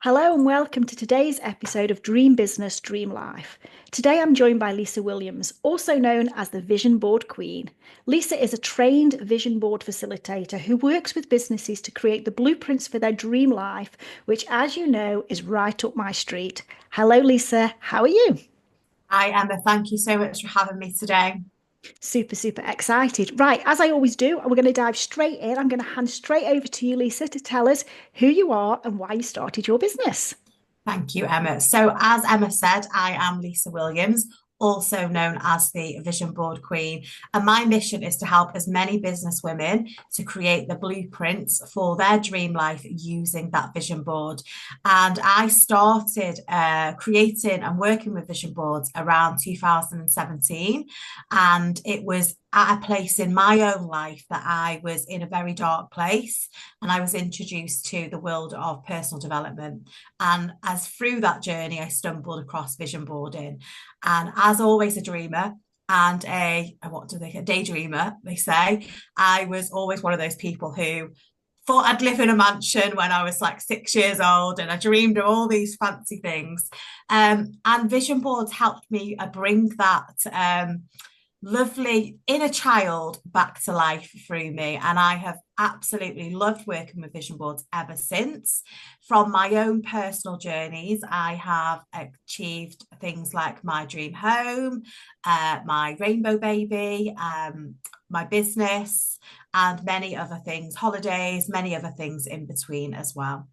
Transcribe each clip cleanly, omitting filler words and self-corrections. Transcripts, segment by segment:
Hello and welcome to today's episode of Dream Business, Dream Life. Today I'm joined by Lisa Williams, also known as the Vision Board Queen. Lisa is a trained vision board facilitator who works with businesses to create the blueprints for their dream life, which, as you know, is right up my street. Hello, Lisa. How are you? Hi, Emma. Thank you so much for having me today. Super excited. Right, as I always do, we're going to dive straight in. I'm going to hand straight over to you, Lisa, to tell us who you are and why you started your business. Thank you, Emma. So, as Emma said, I am Lisa Williams, also known as the Vision Board Queen. And my mission is to help as many business women to create the blueprints for their dream life using that vision board. And I started creating and working with vision boards around 2017. And it was at a place in my own life that I was in a very dark place and I was introduced to the world of personal development. And as through that journey, I stumbled across vision boarding. And as always, a dreamer and a daydreamer, they say, I was always one of those people who thought I'd live in a mansion when I was like 6 years old, and I dreamed of all these fancy things. And vision boards helped me bring that lovely inner child back to life through me. And I have absolutely loved working with vision boards ever since. From my own personal journeys, I have achieved things like my dream home, my rainbow baby, my business, and many other things, holidays, many other things in between as well.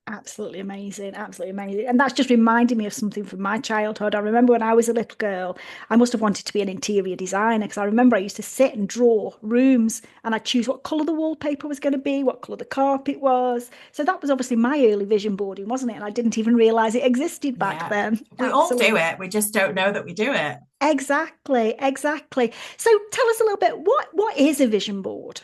Absolutely amazing, absolutely amazing. And that's just reminding me of something from my childhood. I remember when I was a little girl, I must have wanted to be an interior designer because I remember I used to sit and draw rooms and I'd choose what colour the wallpaper was going to be, what colour the carpet was. So that was obviously my early vision boarding, wasn't it? And I didn't even realise it existed back Yeah, then. we all do Absolutely. it. We just don't know that we do it. Exactly. So tell us a little bit, what is a vision board?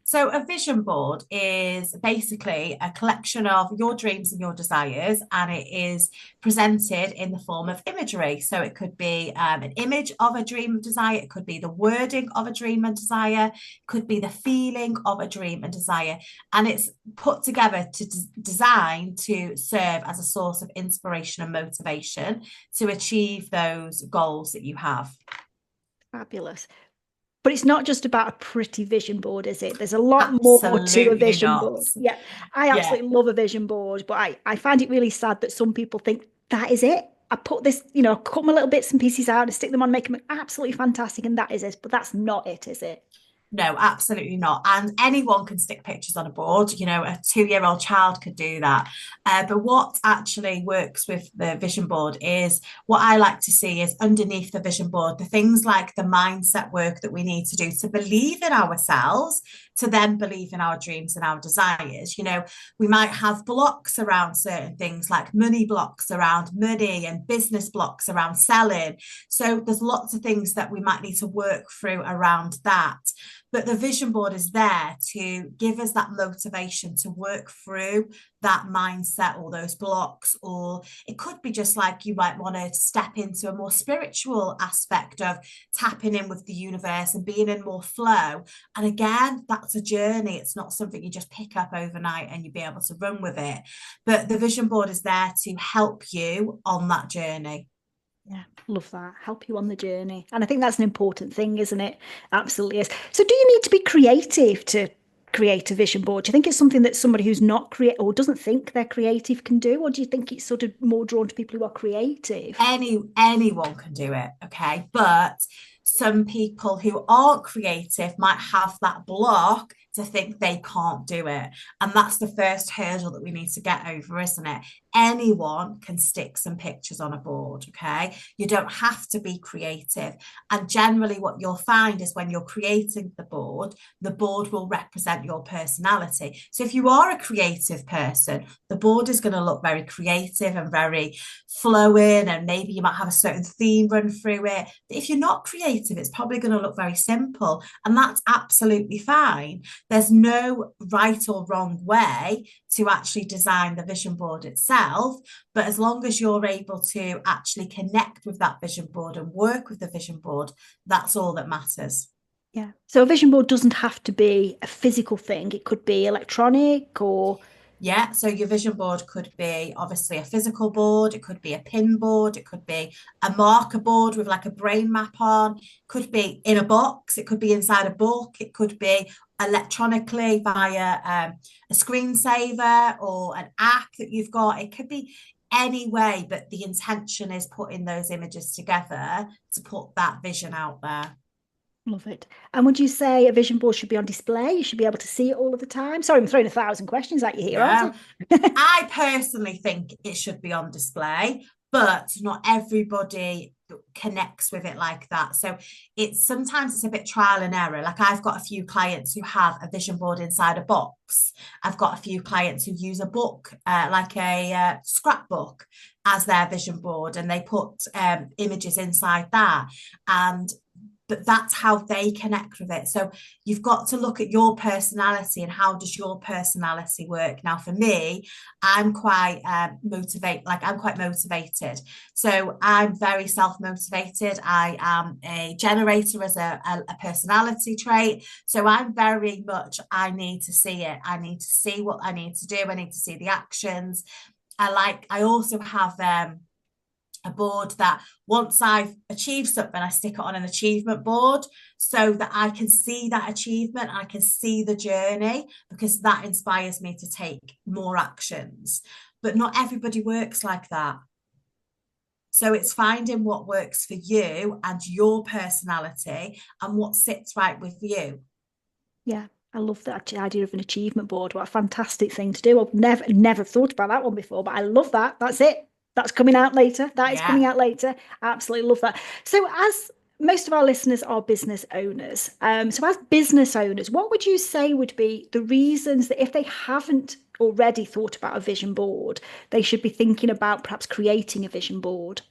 So, a vision board is basically a collection of your dreams and your desires, and it is presented in the form of imagery. So, it could be an image of a dream and desire, it could be the wording of a dream and desire, it could be the feeling of a dream and desire. And it's put together to design to serve as a source of inspiration and motivation to achieve those goals that you have. Fabulous. But it's not just about a pretty vision board, is it? There's a lot more to a Absolutely vision not. board. Yeah, I Yeah. absolutely love a vision board, but I find it really sad that some people think that is it. I put this, cut my little bits and pieces out and stick them on, make them absolutely fantastic, and that is it. But that's not it, is it? No, absolutely not. And anyone can stick pictures on a board. You know, a 2 year old child could do that. But what actually works with the vision board is what I like to see is underneath the vision board, the things like the mindset work that we need to do to believe in ourselves, to then believe in our dreams and our desires. You know, we might have blocks around certain things like money blocks around money and business blocks around selling. So there's lots of things that we might need to work through around that. But the vision board is there to give us that motivation to work through that mindset or those blocks. Or it could be just like you might want to step into a more spiritual aspect of tapping in with the universe and being in more flow. And again, that's a journey. It's not something you just pick up overnight and you'll be able to run with it. But the vision board is there to help you on that journey. Yeah, love that. Help you on the journey. And I think that's an important thing, isn't it? Absolutely is. So do you need to be creative to create a vision board? Do you think it's something that somebody who's not creative or doesn't think they're creative can do? Or do you think it's sort of more drawn to people who are creative? Anyone can do it, okay, but some people who aren't creative might have that block to think they can't do it, and that's the first hurdle that we need to get over, isn't it? Anyone can stick some pictures on a board, okay? You don't have to be creative. And generally what you'll find is when you're creating the board will represent your personality. So if you are a creative person, the board is going to look very creative and very flowing, and maybe you might have a certain theme run through it. But if you're not creative, it's probably going to look very simple, and that's absolutely fine. There's no right or wrong way to actually design the vision board itself, but as long as you're able to actually connect with that vision board and work with the vision board, that's all that matters. Yeah. So a vision board doesn't have to be a physical thing. It could be electronic or. Yeah, so your vision board could be obviously a physical board, it could be a pin board, it could be a marker board with like a brain map on, could be in a box, it could be inside a book, it could be electronically via a screensaver or an app that you've got. It could be any way, but the intention is putting those images together to put that vision out there. Love it. And would you say a vision board should be on display? You should be able to see it all of the time. Sorry, I'm throwing 1,000 questions at you here, aren't No, I? I personally think it should be on display, but not everybody connects with it like that. So it's sometimes it's a bit trial and error. Like I've got a few clients who have a vision board inside a box. I've got a few clients who use a book, like a scrapbook, as their vision board, and they put images inside that. And but that's how they connect with it. So you've got to look at your personality and how does your personality work. Now, for me, I'm quite I'm quite motivated. So I'm very self-motivated. I am a generator as a personality trait. So I'm very much, I need to see it. I need to see what I need to do. I need to see the actions. I also have a board that once I've achieved something, I stick it on an achievement board so that I can see that achievement, I can see the journey, because that inspires me to take more actions. But not everybody works like that. So it's finding what works for you and your personality and what sits right with you. Yeah, I love that idea of an achievement board. What a fantastic thing to do. I've never thought about that one before, but I love that. That's it. That's coming out later. That is coming Yeah. out later. Absolutely love that. So, as most of our listeners are business owners, so as business owners, what would you say would be the reasons that if they haven't already thought about a vision board, they should be thinking about perhaps creating a vision board?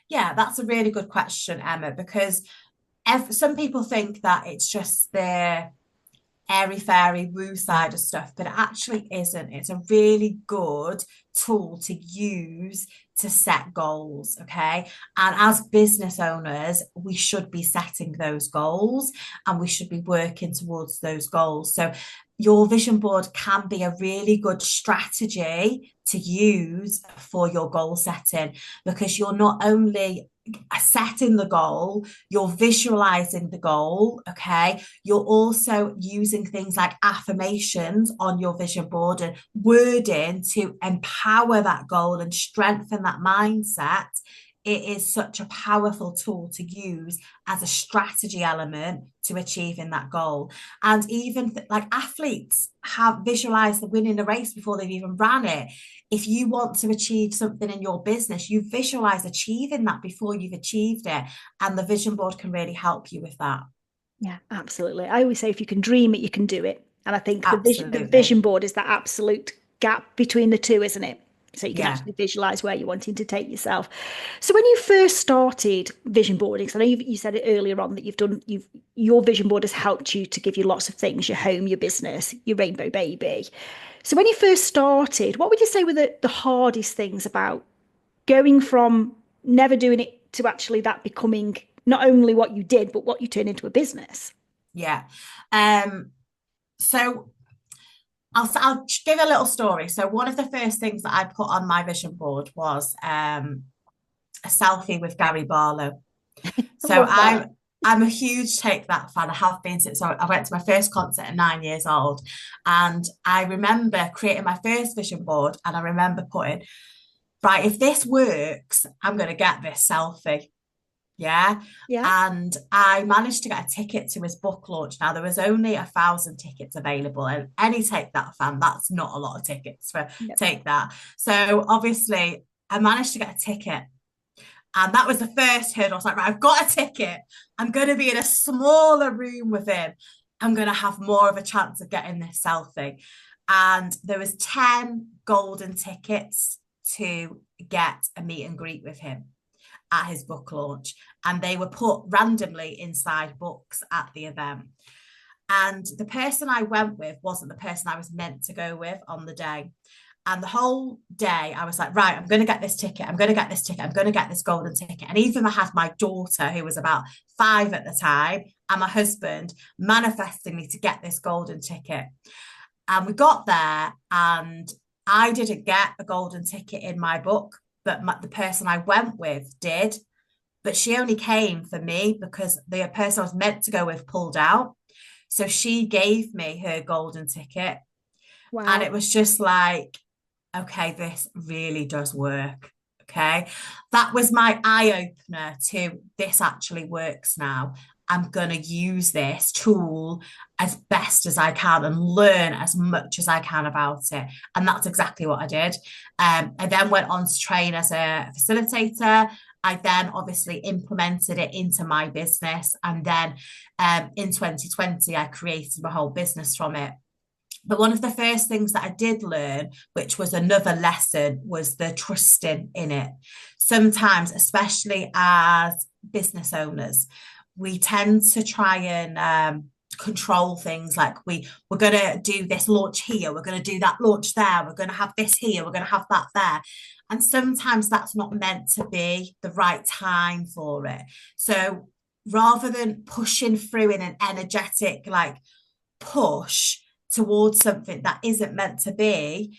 Yeah, that's a really good question, Emma, because some people think that it's just the airy fairy woo side of stuff, but it actually isn't. It's a really good tool to use to set goals. Okay. And as business owners, we should be setting those goals and we should be working towards those goals. So your vision board can be a really good strategy to use for your goal setting, because you're not only setting the goal, you're visualizing the goal. Okay. You're also using things like affirmations on your vision board and wording to empower that goal and strengthen that mindset. It is such a powerful tool to use as a strategy element to achieving that goal. And even like athletes have visualized the winning a race before they've even ran it. If you want to achieve something in your business, you visualize achieving that before you've achieved it. And the vision board can really help you with that. Yeah, absolutely. I always say if you can dream it, you can do it. And I think the Absolutely. vision board is that absolute gap between the two, isn't it? So you can Yeah. actually visualize where you're wanting to take yourself. So when you first started vision boarding, so I know you said it earlier on that your vision board has helped you to give you lots of things, your home, your business, your rainbow baby. So when you first started, what would you say were the hardest things about going from never doing it to actually that becoming not only what you did, but what you turned into a business? Yeah. So I'll give a little story. So one of the first things that I put on my vision board was a selfie with Gary Barlow. I So love that. I'm a huge Take That fan. I have been since I went to my first concert at 9 years old. And I remember creating my first vision board, and I remember putting, right, if this works, I'm going to get this selfie. Yeah. Yeah. And I managed to get a ticket to his book launch. Now, there was only 1,000 tickets available, and any Take That fan, that's not a lot of tickets for Yep. Take That. So obviously, I managed to get a ticket. And that was the first hurdle. I was like, right, I've got a ticket. I'm going to be in a smaller room with him. I'm going to have more of a chance of getting this selfie. And there was 10 golden tickets to get a meet and greet with him at his book launch. And they were put randomly inside books at the event. And the person I went with wasn't the person I was meant to go with on the day. And the whole day I was like, right, I'm going to get this ticket. I'm going to get this ticket. I'm going to get this golden ticket. And even I had my daughter, who was about 5 at the time, and my husband manifesting me to get this golden ticket. And we got there, and I didn't get a golden ticket in my book, but the person I went with did. But she only came for me because the person I was meant to go with pulled out. So she gave me her golden ticket. And Wow. it was just like, okay, this really does work. Okay. That was my eye opener to this actually works now. I'm going to use this tool as best as I can and learn as much as I can about it. And that's exactly what I did. I then went on to train as a facilitator. I then obviously implemented it into my business. And then in 2020, I created my whole business from it. But one of the first things that I did learn, which was another lesson, was the trusting in it. Sometimes, especially as business owners, we tend to try and control things like we're going to do this launch here, we're going to do that launch there, we're going to have this here, we're going to have that there. And sometimes that's not meant to be the right time for it. So rather than pushing through in an energetic like push towards something that isn't meant to be,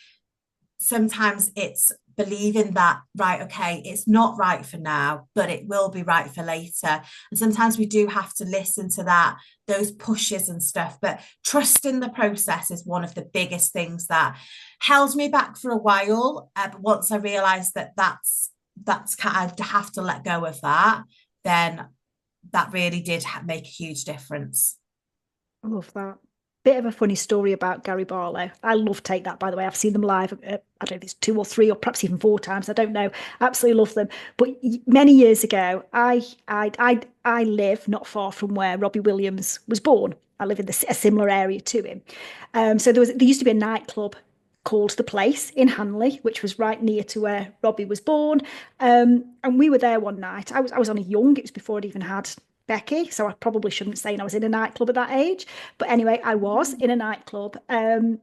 sometimes it's believing that, right, okay, it's not right for now, but it will be right for later. And sometimes we do have to listen to that, those pushes and stuff. But trusting the process is one of the biggest things that held me back for a while. But once I realized that that's kind of, I have to let go of that, then that really did make a huge difference. I love that. Bit of a funny story about Gary Barlow. I love Take That, by the way. I've seen them live. I don't know if it's two or three or perhaps even four times. I don't know. Absolutely love them. But many years ago, I live not far from where Robbie Williams was born. I live in a similar area to him. So there used to be a nightclub called The Place in Hanley, which was right near to where Robbie was born. And we were there one night. I was only young. It was before I'd even had Becky, so I probably shouldn't say I was in a nightclub at that age. But anyway, I was in a nightclub, and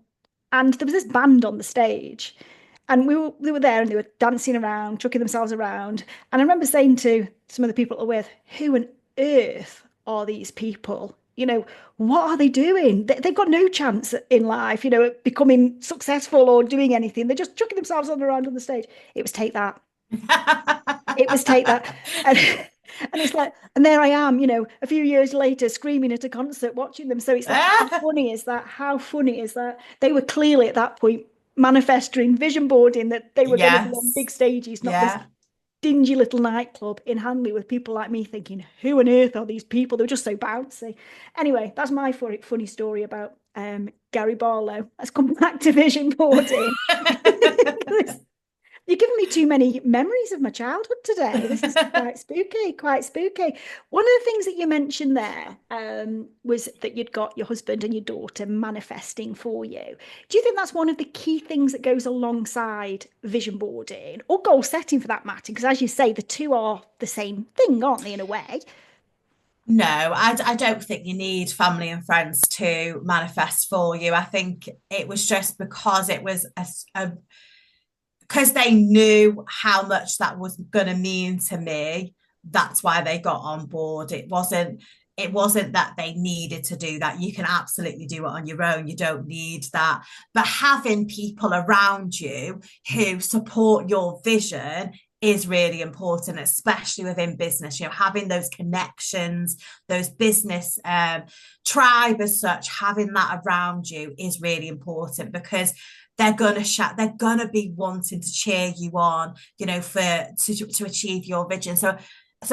there was this band on the stage, and they were there and they were dancing around, chucking themselves around. And I remember saying to some of the people that were with, "Who on earth are these people? What are they doing? They've got no chance in life, becoming successful or doing anything. They're just chucking themselves on around on the stage." It was Take That. It was Take That. And, and it's like, and there I am, a few years later, screaming at a concert, watching them. So it's like, how funny is that? How funny is that? They were clearly at that point manifesting, vision boarding that they were going to be on big Yes. stages, not this Yeah. dingy little nightclub in Hanley with people like me thinking, who on earth are these people? They were just so bouncy. Anyway, that's my funny story about Gary Barlow. Let's come back to vision boarding. You're giving me too many memories of my childhood today. This is quite spooky, quite spooky. One of the things that you mentioned there was that you'd got your husband and your daughter manifesting for you. Do you think that's one of the key things that goes alongside vision boarding or goal setting for that matter? Because as you say, the two are the same thing, aren't they, in a way? No, I don't think you need family and friends to manifest for you. I think it was just because it was because they knew how much that was going to mean to me. That's why they got on board. It wasn't that they needed to do that. You can absolutely do it on your own. You don't need that. But having people around you who support your vision is really important, especially within business. Having those connections, those business tribe as such, having that around you is really important because they're gonna shout, they're gonna be wanting to cheer you on, to achieve your vision. So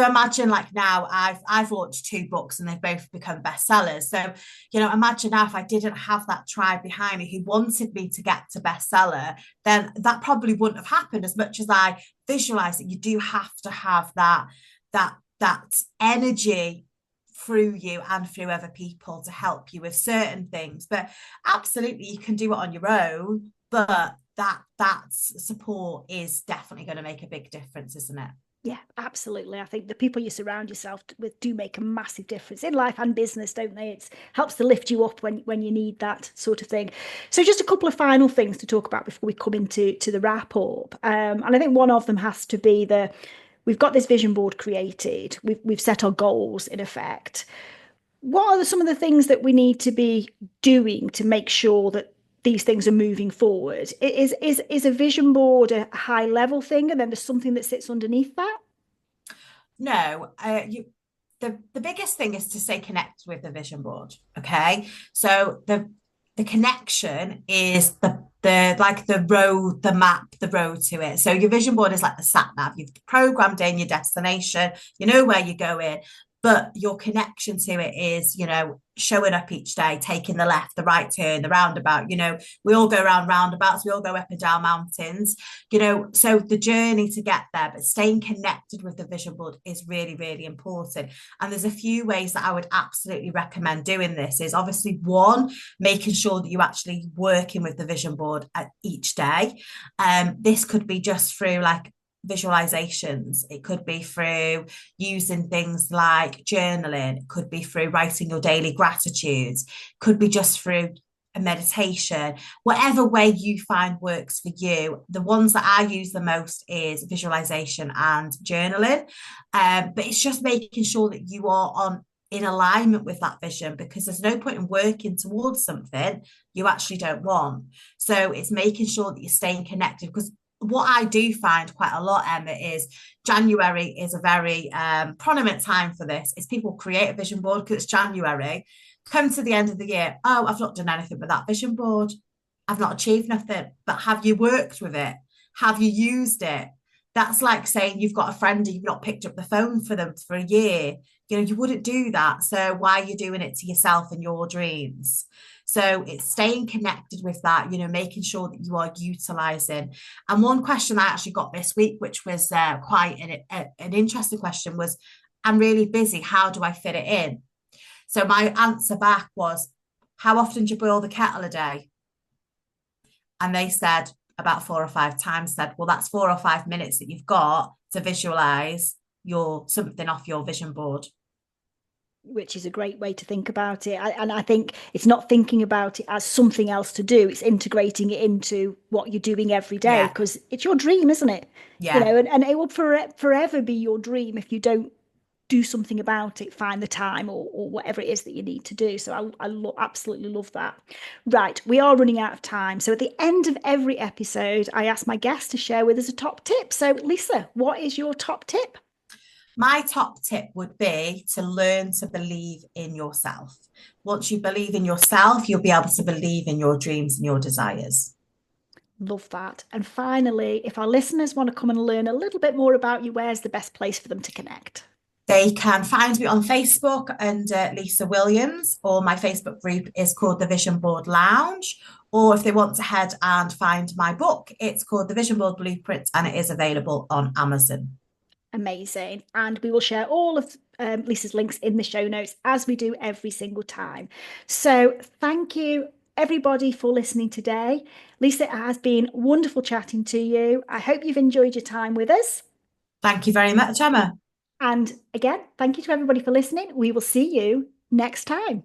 imagine like now I've launched two books and they've both become bestsellers. So, imagine now if I didn't have that tribe behind me who wanted me to get to bestseller, then that probably wouldn't have happened as much as I visualize it. You do have to have that energy through you and through other people to help you with certain things. But absolutely you can do it on your own, but that support is definitely going to make a big difference, isn't it? Yeah, absolutely. I think the people you surround yourself with do make a massive difference in life and business, don't they? It helps to lift you up when you need that sort of thing. So just a couple of final things to talk about before we come into the wrap up. And I think one of them has to be we've got this vision board created. We've set our goals in effect. What are some of the things that we need to be doing to make sure that these things are moving forward. Is a vision board a high level thing, and then there's something that sits underneath that? No, the biggest thing is to stay connected with the vision board. Okay, so the connection is the like the road, the map, the road to it. So your vision board is like the sat nav. You've programmed in your destination. You know where you're going, but your connection to it is, showing up each day, taking the left, the right turn, the roundabout. We all go around roundabouts, we all go up and down mountains, so the journey to get there, but staying connected with the vision board is really, really important. And there's a few ways that I would absolutely recommend doing this. Is obviously one, making sure that you're actually working with the vision board at each day. This could be just through like visualizations. It could be through using things like journaling. It could be through writing your daily gratitudes. It could be just through a meditation. Whatever way you find works for you. The ones that I use the most is visualization and journaling. But it's just making sure that you are in alignment with that vision, because there's no point in working towards something you actually don't want. So it's making sure that you're staying connected, because what I do find quite a lot, Emma, is January is a very prominent time for this. Is people create a vision board because it's January, come to the end of the year, oh, I've not done anything with that vision board. I've not achieved nothing. But have you worked with it? Have you used it? That's like saying you've got a friend and you've not picked up the phone for them for a year. You wouldn't do that. So why are you doing it to yourself and your dreams? So it's staying connected with that, making sure that you are utilizing. And one question I actually got this week, which was quite an interesting question, was, I'm really busy. How do I fit it in? So my answer back was, how often do you boil the kettle a day? And they said about 4 or 5 times. Said, well, that's 4 or 5 minutes that you've got to visualize something off your vision board. Which is a great way to think about it. And I think it's not thinking about it as something else to do. It's integrating it into what you're doing every day, Yeah, because it's your dream, isn't it? yeah. And it will forever be your dream if you don't do something about it, find the time or whatever it is that you need to do. So absolutely love that. Right, we are running out of time. So at the end of every episode, I ask my guests to share with us a top tip. So Lisa, what is your top tip? My top tip would be to learn to believe in yourself. Once you believe in yourself, you'll be able to believe in your dreams and your desires. Love that. And finally, if our listeners want to come and learn a little bit more about you, where's the best place for them to connect? They can find me on Facebook under Lisa Williams, or my Facebook group is called the Vision Board Lounge. Or if they want to head and find my book, it's called The Vision Board Blueprint, and it is available on Amazon. Amazing. And we will share all of Lisa's links in the show notes, as we do every single time. So thank you, everybody, for listening today. Lisa, it has been wonderful chatting to you. I hope you've enjoyed your time with us. Thank you very much, Emma. And again, thank you to everybody for listening. We will see you next time.